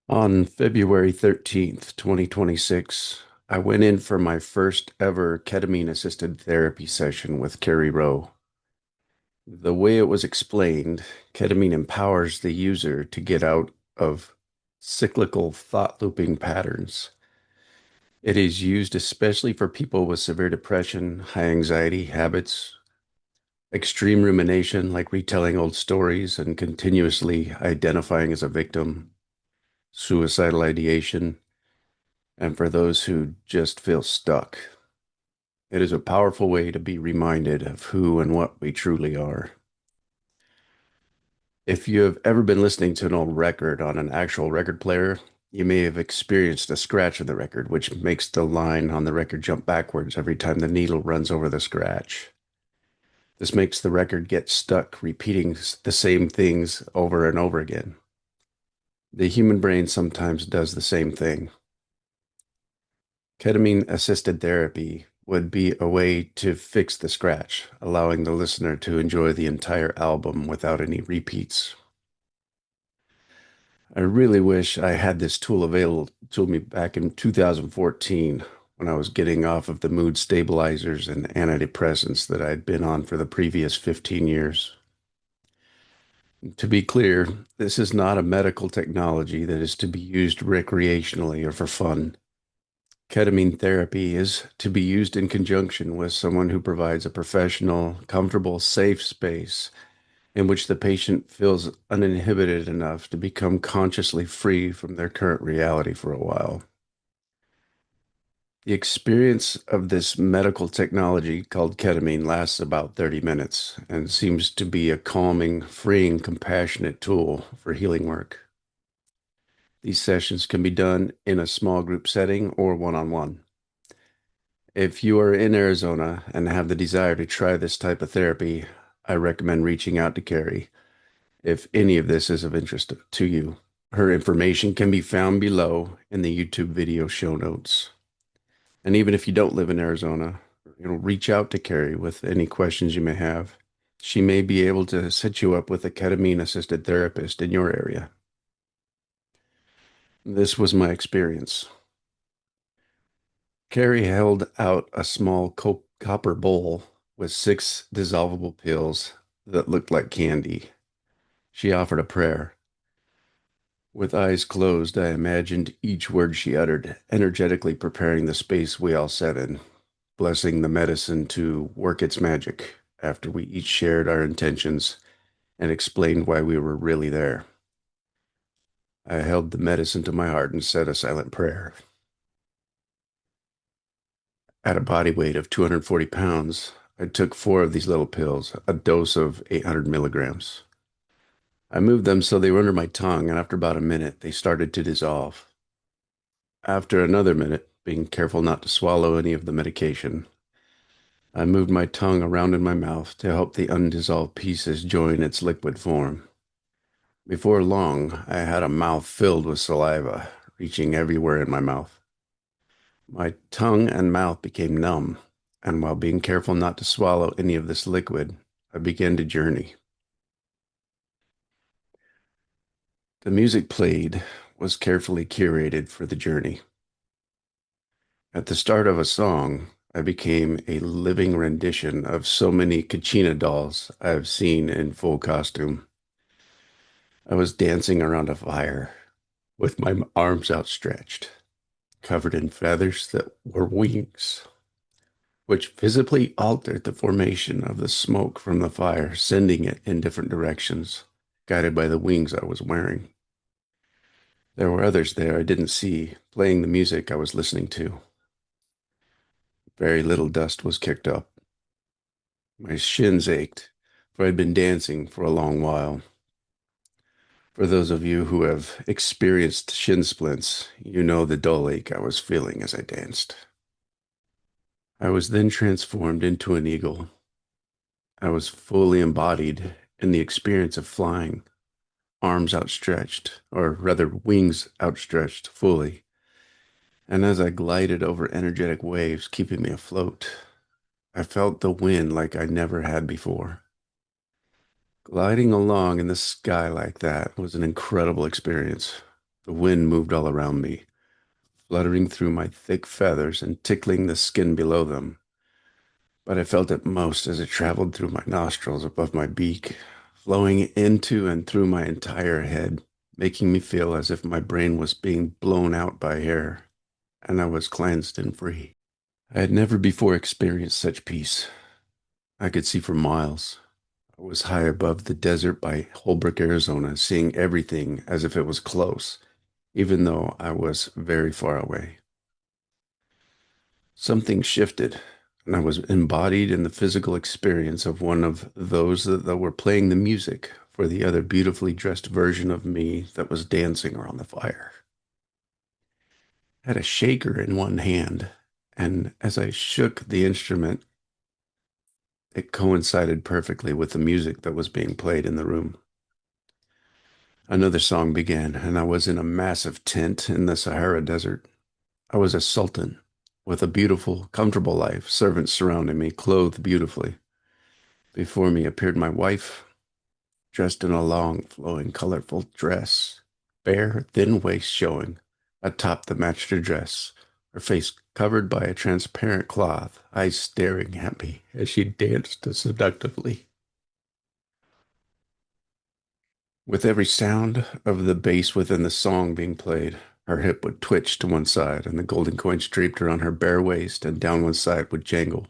On February 13th, 2026, I went in for my first ever ketamine-assisted therapy session with Carrie Rowe. The way it was explained, ketamine empowers the user to get out of cyclical thought looping patterns. It is used especially for people with severe depression, high anxiety habits, extreme rumination like retelling old stories and continuously identifying as a victim, suicidal ideation, and for those who just feel stuck. It is a powerful way to be reminded of who and what we truly are. If you have ever been listening to an old record on an actual record player, you may have experienced a scratch of the record, which makes the line on the record jump backwards every time the needle runs over the scratch. This makes the record get stuck repeating the same things over and over again. The human brain sometimes does the same thing. Ketamine-assisted therapy would be a way to fix the scratch, allowing the listener to enjoy the entire album without any repeats. I really wish I had this tool available to me back in 2014 when I was getting off of the mood stabilizers and antidepressants that I'd been on for the previous 15 years. To be clear, this is not a medical technology that is to be used recreationally or for fun. Ketamine therapy is to be used in conjunction with someone who provides a professional, comfortable, safe space in which the patient feels uninhibited enough to become consciously free from their current reality for a while. The experience of this medical technology called ketamine lasts about 30 minutes and seems to be a calming, freeing, compassionate tool for healing work. These sessions can be done in a small group setting or one-on-one. If you are in Arizona and have the desire to try this type of therapy, I recommend reaching out to Carrie if any of this is of interest to you. Her information can be found below in the YouTube video show notes. And even if you don't live in Arizona, reach out to Carrie with any questions you may have. She may be able to set you up with a ketamine-assisted therapist in your area. This was my experience. Carrie held out a small copper bowl with 6 dissolvable pills that looked like candy. She offered a prayer. With eyes closed, I imagined each word she uttered, energetically preparing the space we all sat in, blessing the medicine to work its magic after we each shared our intentions and explained why we were really there. I held the medicine to my heart and said a silent prayer. At a body weight of 240 pounds, I took 4 of these little pills, a dose of 800 milligrams. I moved them so they were under my tongue, and after about a minute, they started to dissolve. After another minute, being careful not to swallow any of the medication, I moved my tongue around in my mouth to help the undissolved pieces join its liquid form. Before long, I had a mouth filled with saliva, reaching everywhere in my mouth. My tongue and mouth became numb, and while being careful not to swallow any of this liquid, I began to journey. The music played was carefully curated for the journey. At the start of a song, I became a living rendition of so many Kachina dolls I have seen in full costume. I was dancing around a fire with my arms outstretched, covered in feathers that were wings, which visibly altered the formation of the smoke from the fire, sending it in different directions, guided by the wings I was wearing. There were others there I didn't see, playing the music I was listening to. Very little dust was kicked up. My shins ached, for I'd been dancing for a long while. For those of you who have experienced shin splints, you know the dull ache I was feeling as I danced. I was then transformed into an eagle. I was fully embodied in the experience of flying, arms outstretched, or rather wings outstretched fully. And as I glided over energetic waves, keeping me afloat, I felt the wind like I never had before. Gliding along in the sky like that was an incredible experience. The wind moved all around me, fluttering through my thick feathers and tickling the skin below them. But I felt it most as it traveled through my nostrils above my beak, flowing into and through my entire head, making me feel as if my brain was being blown out by air, and I was cleansed and free. I had never before experienced such peace. I could see for miles. I was high above the desert by Holbrook, Arizona, seeing everything as if it was close, even though I was very far away. Something shifted, and I was embodied in the physical experience of one of those that were playing the music for the other beautifully dressed version of me that was dancing around the fire. I had a shaker in one hand, and as I shook the instrument, it coincided perfectly with the music that was being played in the room. Another song began, and I was in a massive tent in the Sahara Desert. I was a sultan with a beautiful, comfortable life, servants surrounding me, clothed beautifully. Before me appeared my wife, dressed in a long, flowing, colorful dress, bare, thin waist showing, a top that matched her dress, her face covered by a transparent cloth, eyes staring at me as she danced seductively. With every sound of the bass within the song being played, her hip would twitch to one side, and the golden coins draped around her bare waist and down one side would jangle.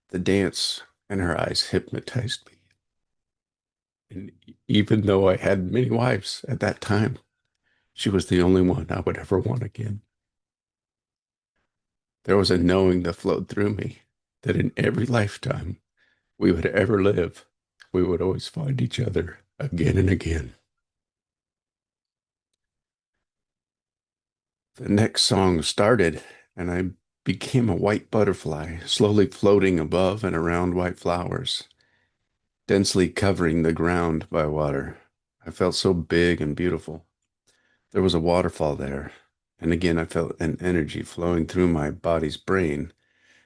The dance and her eyes hypnotized me. And even though I had many wives at that time, she was the only one I would ever want again. There was a knowing that flowed through me that in every lifetime we would ever live, we would always find each other again and again. The next song started, and I became a white butterfly, slowly floating above and around white flowers, densely covering the ground by water. I felt so big and beautiful. There was a waterfall there, and again I felt an energy flowing through my body's brain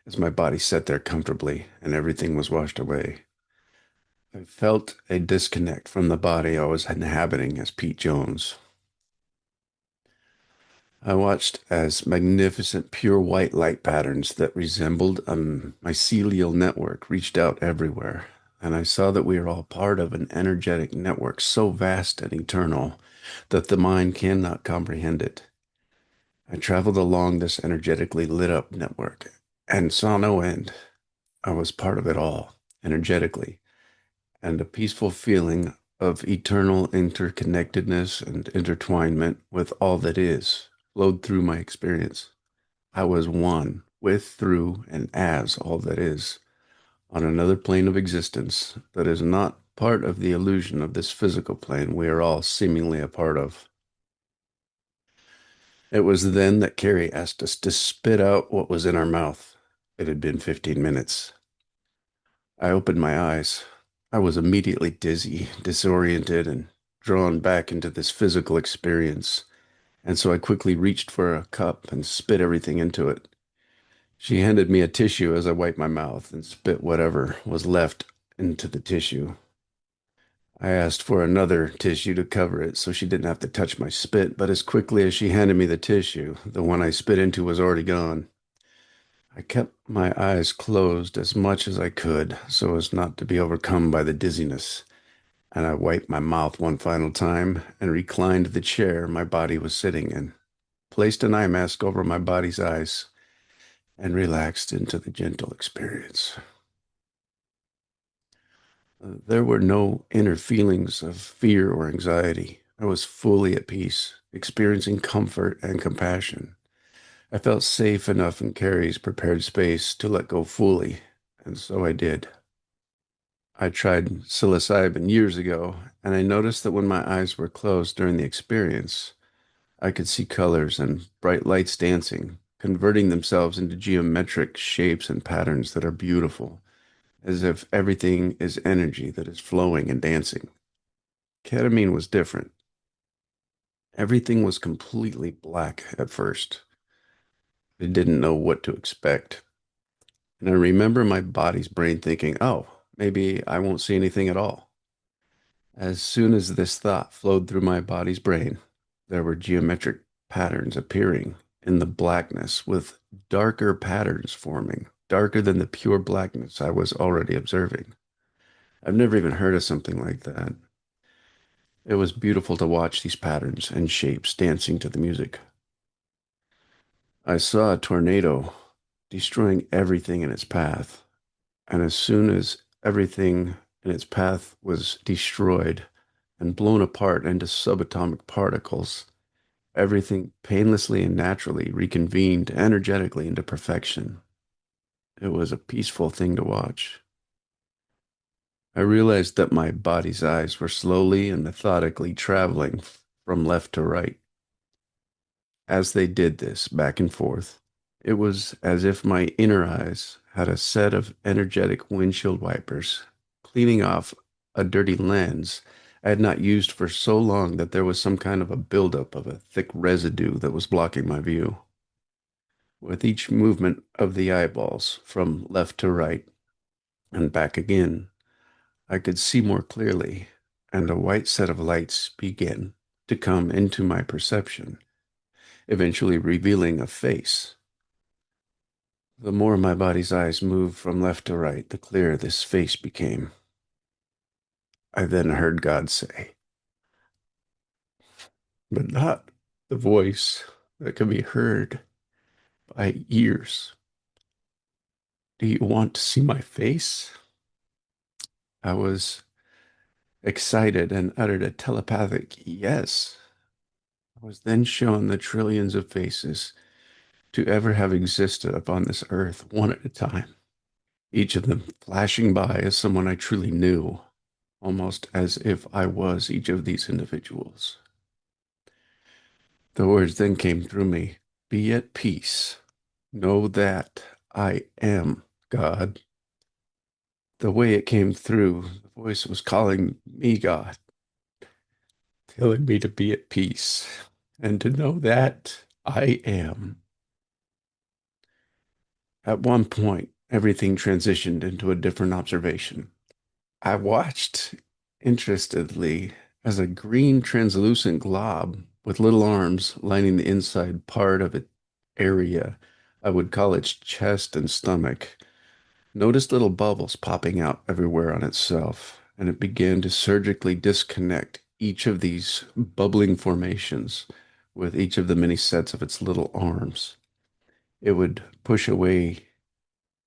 as my body sat there comfortably and everything was washed away. I felt a disconnect from the body I was inhabiting as Pete Jones. I watched as magnificent pure white light patterns that resembled a mycelial network reached out everywhere, and I saw that we are all part of an energetic network so vast and eternal that the mind cannot comprehend it. I traveled along this energetically lit up network and saw no end. I was part of it all, energetically, and a peaceful feeling of eternal interconnectedness and intertwinement with all that is flowed through my experience. I was one with, through, and as all that is on another plane of existence that is not part of the illusion of this physical plane we are all seemingly a part of. It was then that Carrie asked us to spit out what was in our mouth. It had been 15 minutes. I opened my eyes. I was immediately dizzy, disoriented, and drawn back into this physical experience, and so I quickly reached for a cup and spit everything into it. She handed me a tissue as I wiped my mouth and spit whatever was left into the tissue. I asked for another tissue to cover it so she didn't have to touch my spit, but as quickly as she handed me the tissue, the one I spit into was already gone. I kept my eyes closed as much as I could so as not to be overcome by the dizziness, and I wiped my mouth one final time and reclined the chair my body was sitting in, placed an eye mask over my body's eyes, and relaxed into the gentle experience. There were no inner feelings of fear or anxiety. I was fully at peace, experiencing comfort and compassion. I felt safe enough in Carrie's prepared space to let go fully, and so I did. I tried psilocybin years ago, and I noticed that when my eyes were closed during the experience, I could see colors and bright lights dancing, converting themselves into geometric shapes and patterns that are beautiful, as if everything is energy that is flowing and dancing. Ketamine was different. Everything was completely black at first. I didn't know what to expect. And I remember my body's brain thinking, oh, maybe I won't see anything at all. As soon as this thought flowed through my body's brain, There were geometric patterns appearing in the blackness, with darker patterns forming, darker than the pure blackness I was already observing. I've never even heard of something like that. It was beautiful to watch these patterns and shapes dancing to the music. I saw a tornado destroying everything in its path, and as soon as everything in its path was destroyed and blown apart into subatomic particles, everything painlessly and naturally reconvened energetically into perfection. It was a peaceful thing to watch. I realized that my body's eyes were slowly and methodically traveling from left to right. As they did this, back and forth, it was as if my inner eyes had a set of energetic windshield wipers, cleaning off a dirty lens I had not used for so long that there was some kind of a buildup of a thick residue that was blocking my view. With each movement of the eyeballs from left to right and back again, I could see more clearly, and a white set of lights began to come into my perception, eventually revealing a face. The more my body's eyes moved from left to right, the clearer this face became. I then heard God say, but not the voice that can be heard by ears. Do you want to see my face? I was excited and uttered a telepathic yes. I was then shown the trillions of faces to ever have existed upon this earth, one at a time, each of them flashing by as someone I truly knew, almost as if I was each of these individuals. The words then came through me, be at peace. Know that I am God. The way it came through, the voice was calling me God, telling me to be at peace and to know that I am. At one point, everything transitioned into a different observation. I watched interestedly as a green translucent glob with little arms lining the inside part of it area. I would call its chest and stomach. Noticed little bubbles popping out everywhere on itself, and it began to surgically disconnect each of these bubbling formations with each of the many sets of its little arms. It would push away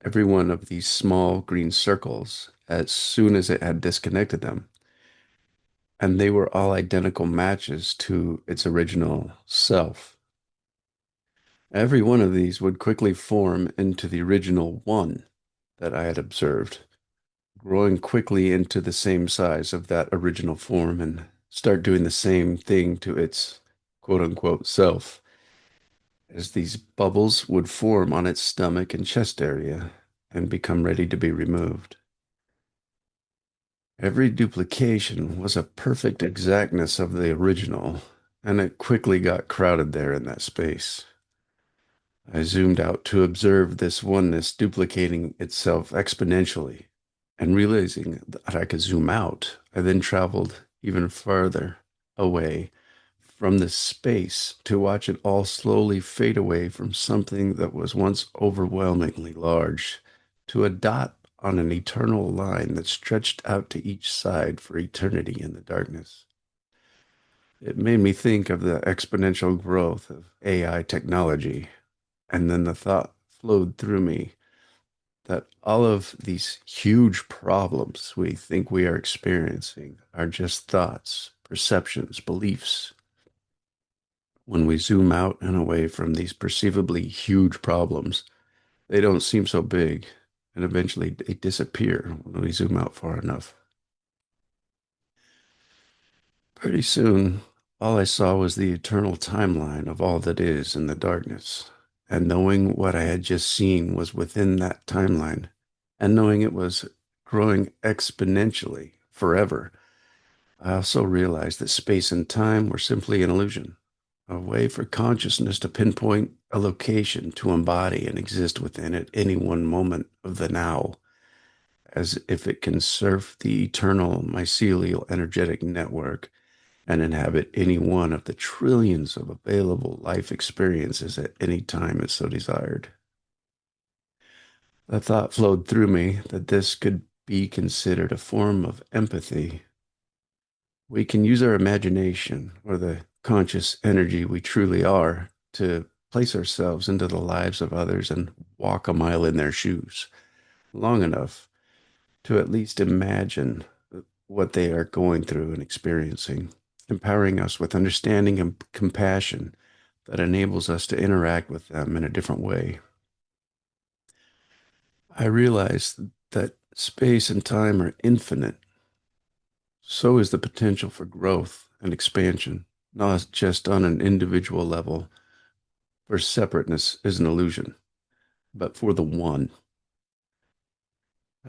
every one of these small green circles as soon as it had disconnected them, and they were all identical matches to its original self. Every one of these would quickly form into the original one that I had observed, growing quickly into the same size of that original form and start doing the same thing to its quote unquote self, as these bubbles would form on its stomach and chest area and become ready to be removed. Every duplication was a perfect exactness of the original, and it quickly got crowded there in that space. I zoomed out to observe this oneness duplicating itself exponentially, and realizing that I could zoom out, I then traveled even farther away from this space to watch it all slowly fade away from something that was once overwhelmingly large to a dot on an eternal line that stretched out to each side for eternity in the darkness. It made me think of the exponential growth of AI technology, and then the thought flowed through me that all of these huge problems we think we are experiencing are just thoughts, perceptions, beliefs. When we zoom out and away from these perceivably huge problems, they don't seem so big, and eventually they disappear when we zoom out far enough. Pretty soon, all I saw was the eternal timeline of all that is in the darkness, and knowing what I had just seen was within that timeline, and knowing it was growing exponentially forever, I also realized that space and time were simply an illusion, a way for consciousness to pinpoint a location to embody and exist within at any one moment of the now, as if it can surf the eternal mycelial energetic network and inhabit any one of the trillions of available life experiences at any time it so desired. The thought flowed through me that this could be considered a form of empathy. We can use our imagination or the conscious energy we truly are to place ourselves into the lives of others and walk a mile in their shoes long enough to at least imagine what they are going through and experiencing, empowering us with understanding and compassion that enables us to interact with them in a different way. I realize that space and time are infinite. So is the potential for growth and expansion, not just on an individual level, where separateness is an illusion, but for the one.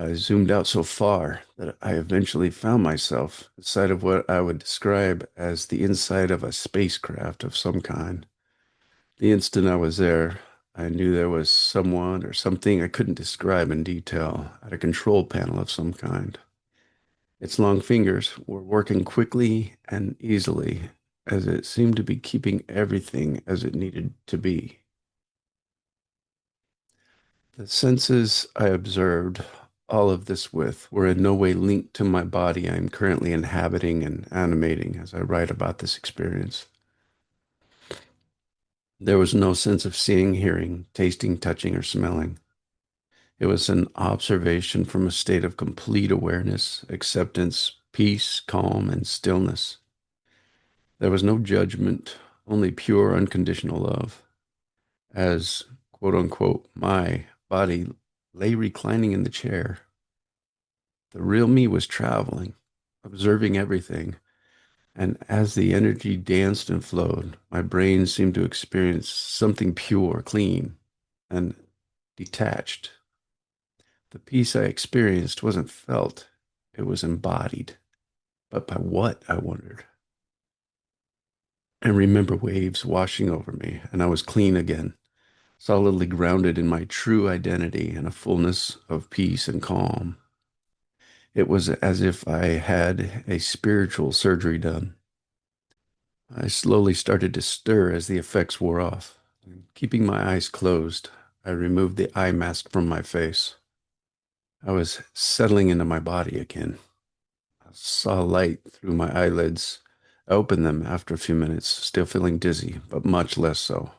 I zoomed out so far that I eventually found myself inside of what I would describe as the inside of a spacecraft of some kind. The instant I was there, I knew there was someone or something I couldn't describe in detail at a control panel of some kind. Its long fingers were working quickly and easily, as it seemed to be keeping everything as it needed to be. The senses I observed all of this with were in no way linked to my body I am currently inhabiting and animating as I write about this experience. There was no sense of seeing, hearing, tasting, touching, or smelling. It was an observation from a state of complete awareness, acceptance, peace, calm, and stillness. There was no judgment, only pure unconditional love. As, quote unquote, my body lay reclining in the chair, the real me was traveling, observing everything. And as the energy danced and flowed, my brain seemed to experience something pure, clean, and detached. The peace I experienced wasn't felt, it was embodied. But by what, I wondered. And remember waves washing over me, and I was clean again, solidly grounded in my true identity and a fullness of peace and calm. It was as if I had a spiritual surgery done. I slowly started to stir as the effects wore off. Keeping my eyes closed, I removed the eye mask from my face. I was settling into my body again. I saw light through my eyelids. I opened them after a few minutes, still feeling dizzy, but much less so.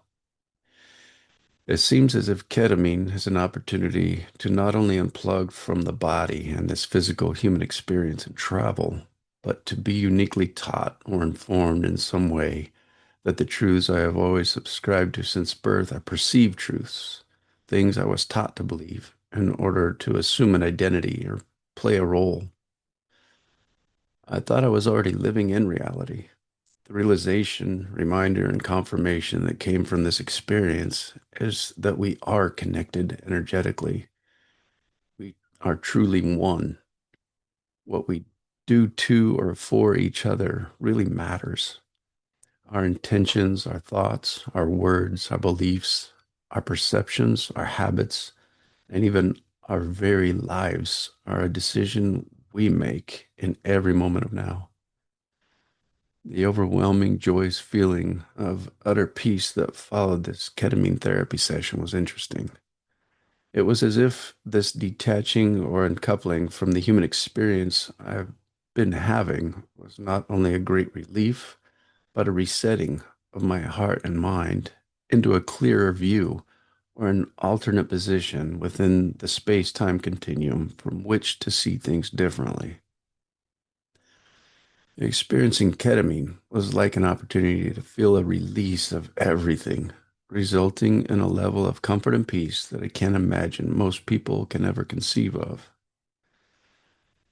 It seems as if ketamine is an opportunity to not only unplug from the body and this physical human experience and travel, but to be uniquely taught or informed in some way that the truths I have always subscribed to since birth are perceived truths, things I was taught to believe in order to assume an identity or play a role. I thought I was already living in reality. The realization, reminder, and confirmation that came from this experience is that we are connected energetically. We are truly one. What we do to or for each other really matters. Our intentions, our thoughts, our words, our beliefs, our perceptions, our habits, and even our very lives are a decision we make in every moment of now. The overwhelming joyous feeling of utter peace that followed this ketamine therapy session was interesting. It was as if this detaching or uncoupling from the human experience I've been having was not only a great relief, but a resetting of my heart and mind into a clearer view or an alternate position within the space-time continuum from which to see things differently. Experiencing ketamine was like an opportunity to feel a release of everything, resulting in a level of comfort and peace that I can't imagine most people can ever conceive of.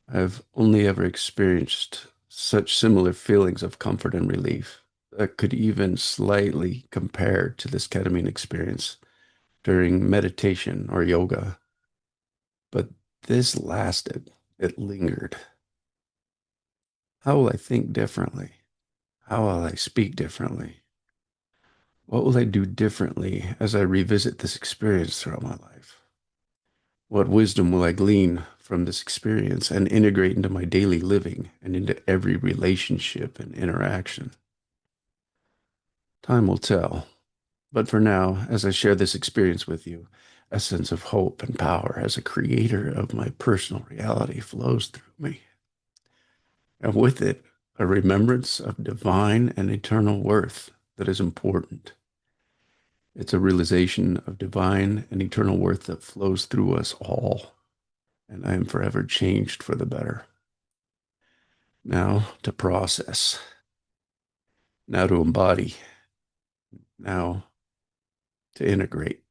I've only ever experienced such similar feelings of comfort and relief that could even slightly compare to this ketamine experience during meditation or yoga. But this lasted, it lingered. How will I think differently? How will I speak differently? What will I do differently as I revisit this experience throughout my life? What wisdom will I glean from this experience and integrate into my daily living and into every relationship and interaction. Time will tell. But for now, as I share this experience with you, a sense of hope and power as a creator of my personal reality flows through me. And with it, a remembrance of divine and eternal worth that is important. It's a realization of divine and eternal worth that flows through us all. And I am forever changed for the better. Now to process, now to embody, now to integrate.